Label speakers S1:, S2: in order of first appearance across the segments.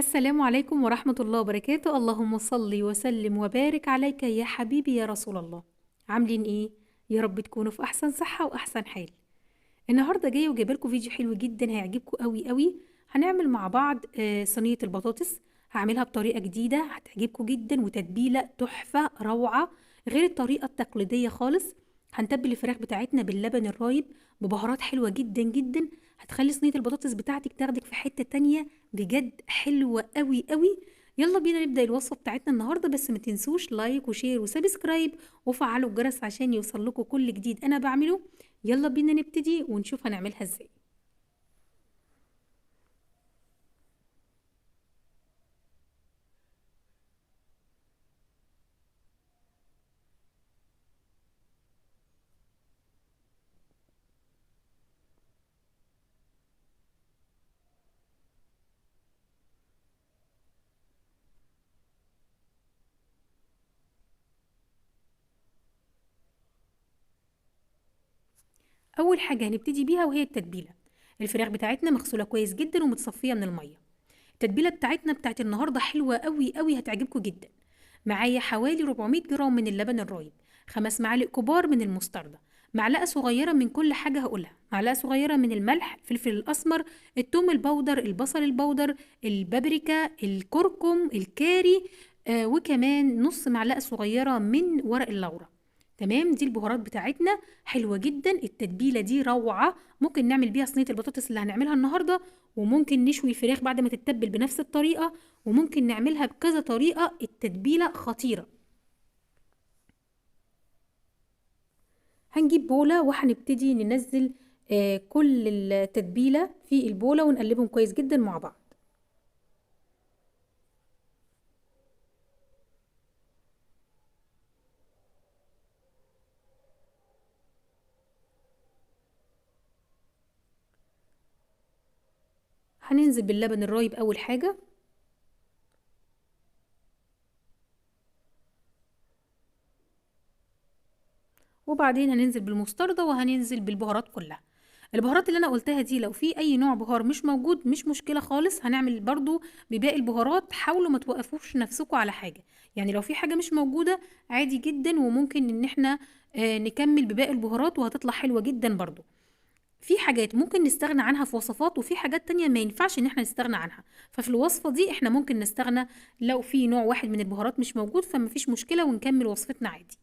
S1: السلام عليكم ورحمة الله وبركاته. اللهم صل وسلم وبارك عليك يا حبيبي يا رسول الله. عاملين ايه؟ يا رب تكونوا في احسن صحة واحسن حال. النهارده جايه وجايبه لكم فيديو حلو جدا هيعجبكم قوي قوي. هنعمل مع بعض صينية البطاطس. هعملها بطريقة جديدة هتعجبكم جدا وتتبيلة تحفة روعة غير الطريقة التقليدية خالص. هنتبل الفراخ بتاعتنا باللبن الرايب ببهارات حلوة جدا جدا. هتخلي صينية البطاطس بتاعتك تاخدك في حتة تانية بجد حلوة قوي قوي. يلا بينا نبدأ الوصفة بتاعتنا النهاردة، بس ما تنسوش لايك وشير وسبسكرايب وفعلوا الجرس عشان يوصل لكم كل جديد انا بعمله. يلا بينا نبتدي ونشوف هنعملها ازاي. اول حاجة هنبتدي بيها وهي التتبيلة. الفراخ بتاعتنا مغسولة كويس جدا ومتصفية من المية. التتبيلة بتاعتنا بتاعت النهاردة حلوة قوي قوي هتعجبكم جدا. معايا حوالي 400 جرام من اللبن الرايب، 5 معالق كبار من المستردة، معلقة صغيرة من كل حاجة هقولها، معلقة صغيرة من الملح، الفلفل الأسمر، التوم البودر، البصل البودر، البابريكا، الكركم، الكاري، وكمان نص معلقة صغيرة من ورق اللورة. تمام، دي البهارات بتاعتنا حلوة جدا. التتبيلة دي روعة، ممكن نعمل بيها صينية البطاطس اللي هنعملها النهاردة، وممكن نشوي الفراخ بعد ما تتبل بنفس الطريقة، وممكن نعملها بكذا طريقة. التتبيلة خطيرة. هنجيب بولة وهنبتدي ننزل كل التتبيلة في البولة ونقلبهم كويس جدا مع بعض. هننزل باللبن الرايب أول حاجة، وبعدين هننزل بالمستردة وهننزل بالبهارات كلها. البهارات اللي انا قلتها دي لو في اي نوع بهار مش موجود مش مشكلة خالص، هنعمل برضو بباقي البهارات. حاولوا ما توقفوش نفسكم على حاجة، يعني لو في حاجة مش موجودة عادي جدا وممكن ان احنا نكمل بباقي البهارات وهتطلع حلوة جدا برضو. في حاجات ممكن نستغنى عنها في وصفات، وفي حاجات تانية ما ينفعش ان احنا نستغنى عنها. ففي الوصفة دي احنا ممكن نستغنى لو في نوع واحد من البهارات مش موجود، فمفيش مشكلة ونكمل وصفتنا عادي.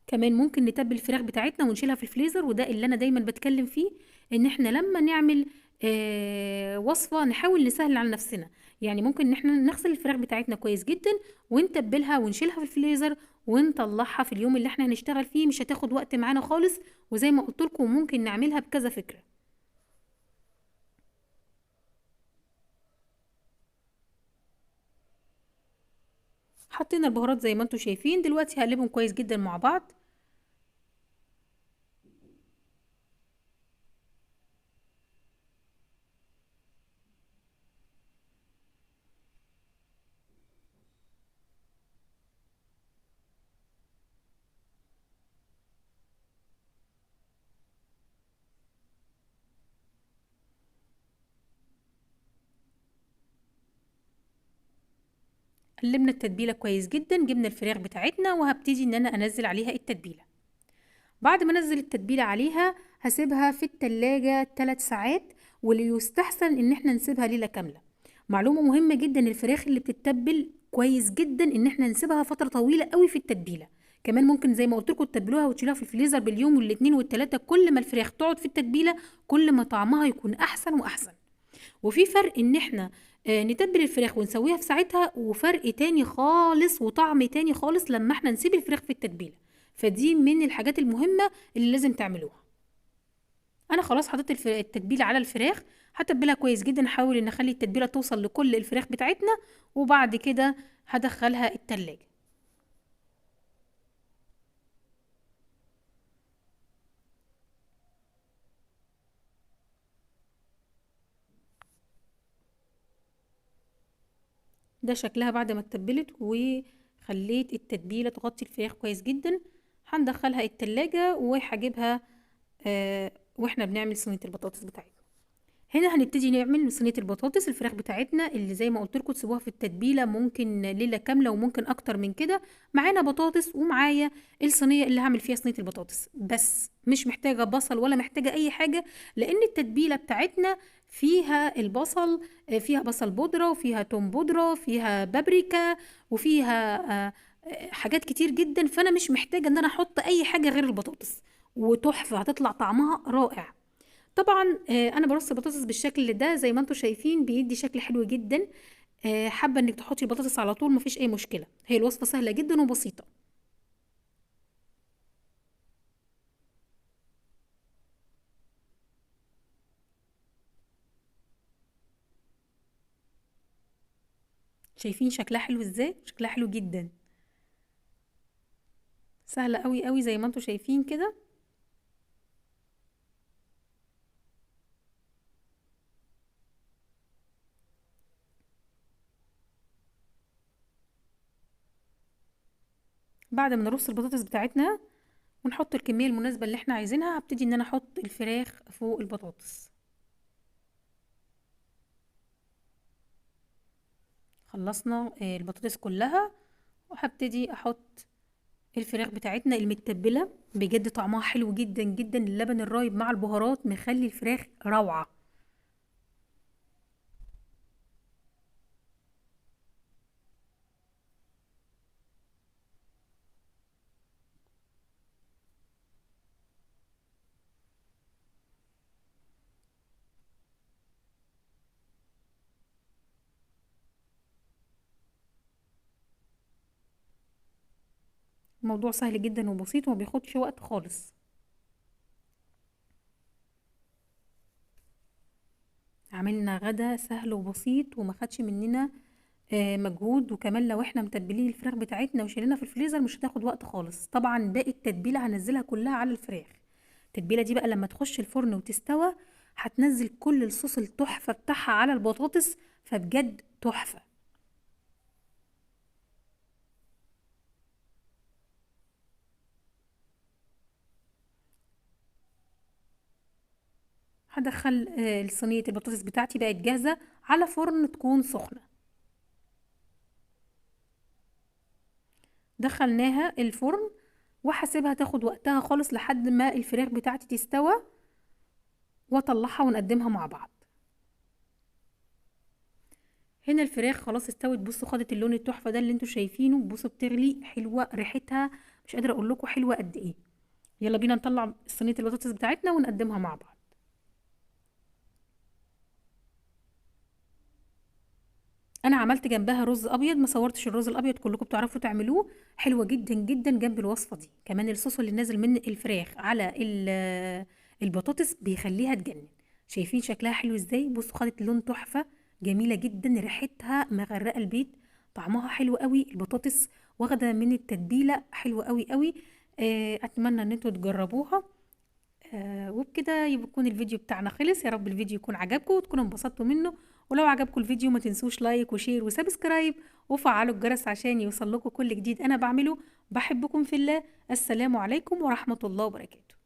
S1: كمان ممكن نتبل الفراخ بتاعتنا ونشيلها في الفريزر، وده اللي انا دايما بتكلم فيه، ان احنا لما نعمل وصفة نحاول نسهل على نفسنا. يعني ممكن ان احنا نغسل الفراخ بتاعتنا كويس جدا ونتبلها ونشيلها في الفريزر ونطلعها في اليوم اللي احنا هنشتغل فيه، مش هتاخد وقت معانا خالص. وزي ما قلت لكم ممكن نعملها بكذا فكرة. حطينا البهارات زي ما انتم شايفين، دلوقتي هقلبهم كويس جدا مع بعض. قلبنا التتبيلة كويس جدا، جبنا الفراخ بتاعتنا وهبتدي ان انا انزل عليها التتبيلة. بعد ما انزل التتبيلة عليها هسيبها في التلاجة 3 ساعات، واللي يستحسن ان احنا نسيبها ليلة كاملة. معلومة مهمة جدا، الفراخ اللي بتتبل كويس جدا ان احنا نسيبها فترة طويلة قوي في التتبيلة. كمان ممكن زي ما قلت لكم تتبلوها وتشيلوها في الفريزر باليوم والاتنين والتلاتة. كل ما الفراخ تقعد في التتبيلة كل ما طعمها يكون احسن واحسن. وفي فرق ان احنا نتبل الفراخ ونسويها في ساعتها، وفرق تاني خالص وطعم تاني خالص لما احنا نسيب الفراخ في التتبيلة. فدي من الحاجات المهمة اللي لازم تعملوها. انا خلاص حطيت التتبيلة على الفراخ. هتبلها كويس جدا، احاول ان اخلي التتبيلة توصل لكل الفراخ بتاعتنا، وبعد كده هدخلها التلاجة. ده شكلها بعد ما اتبلت وخليت التتبيلة تغطي الفراخ كويس جدا. هندخلها التلاجة وهجيبها واحنا بنعمل صينية البطاطس بتاعتنا. هنا هنبتدي نعمل صينية البطاطس. الفراخ بتاعتنا اللي زي ما قلت لكم تسيبوها في التتبيلة ممكن ليلة كاملة وممكن اكتر من كده. معانا بطاطس ومعايا الصينية اللي هعمل فيها صينية البطاطس، بس مش محتاجة بصل ولا محتاجة اي حاجة، لان التتبيلة بتاعتنا فيها البصل، فيها بصل بودرة وفيها توم بودرة، فيها بابريكا، وفيها حاجات كتير جدا. فانا مش محتاجة ان انا احط اي حاجة غير البطاطس، وتحفة هتطلع طعمها رائع. طبعا انا برص البطاطس بالشكل ده زي ما انتم شايفين، بيدي شكل حلو جدا. حابه انك تحطي البطاطس على طول مفيش اي مشكله، هي الوصفه سهله جدا وبسيطه. شايفين شكلها حلو ازاي؟ شكلها حلو جدا، سهله قوي قوي زي ما انتم شايفين كده. بعد ما نرص البطاطس بتاعتنا ونحط الكميه المناسبه اللي احنا عايزينها، هبتدي ان انا احط الفراخ فوق البطاطس. خلصنا البطاطس كلها، وهبتدي احط الفراخ بتاعتنا المتبلة. بجد طعمها حلو جدا جدا، اللبن الرايب مع البهارات مخلي الفراخ روعة. الموضوع سهل جدا وبسيط وما بياخدش وقت خالص. عملنا غدا سهل وبسيط وما خدش مننا مجهود، وكمان لو احنا متبلين الفراخ بتاعتنا وشيلينها في الفريزر مش هتاخد وقت خالص. طبعا باقي التتبيلة هنزلها كلها على الفراخ. التتبيلة دي بقى لما تخش الفرن وتستوى هتنزل كل الصوص التحفة بتاعها على البطاطس، فبجد تحفة. هدخل صينية البطاطس بتاعتي بقت جاهزة على فرن تكون سخنة. دخلناها الفرن وهسيبها تاخد وقتها خالص لحد ما الفراخ بتاعتي تستوى، واطلعها ونقدمها مع بعض. هنا الفراخ خلاص استوت، بصوا خدت اللون التحفة ده اللي انتوا شايفينه. بصوا بتغلي، حلوة ريحتها مش قادرة اقول لكم حلوة قد ايه. يلا بينا نطلع صينية البطاطس بتاعتنا ونقدمها مع بعض. انا عملت جنبها رز ابيض، ما صورتش الرز الابيض، كلكم بتعرفوا تعملوه. حلوه جدا جدا جنب الوصفه دي. كمان الصوص اللي نازل من الفراخ على البطاطس بيخليها تجنن. شايفين شكلها حلو ازاي؟ بصوا خدت لون تحفه، جميله جدا، ريحتها مغرقه البيت، طعمها حلو قوي. البطاطس واخده من التتبيله حلوه قوي قوي. اتمنى ان انتوا تجربوها. وبكده يكون الفيديو بتاعنا خلص. يا رب الفيديو يكون عجبكم وتكونوا انبسطتوا منه. ولو عجبكم الفيديو ما تنسوش لايك وشير وسبسكرايب وفعلوا الجرس عشان يوصل لكم كل جديد انا بعمله. بحبكم في الله. السلام عليكم ورحمة الله وبركاته.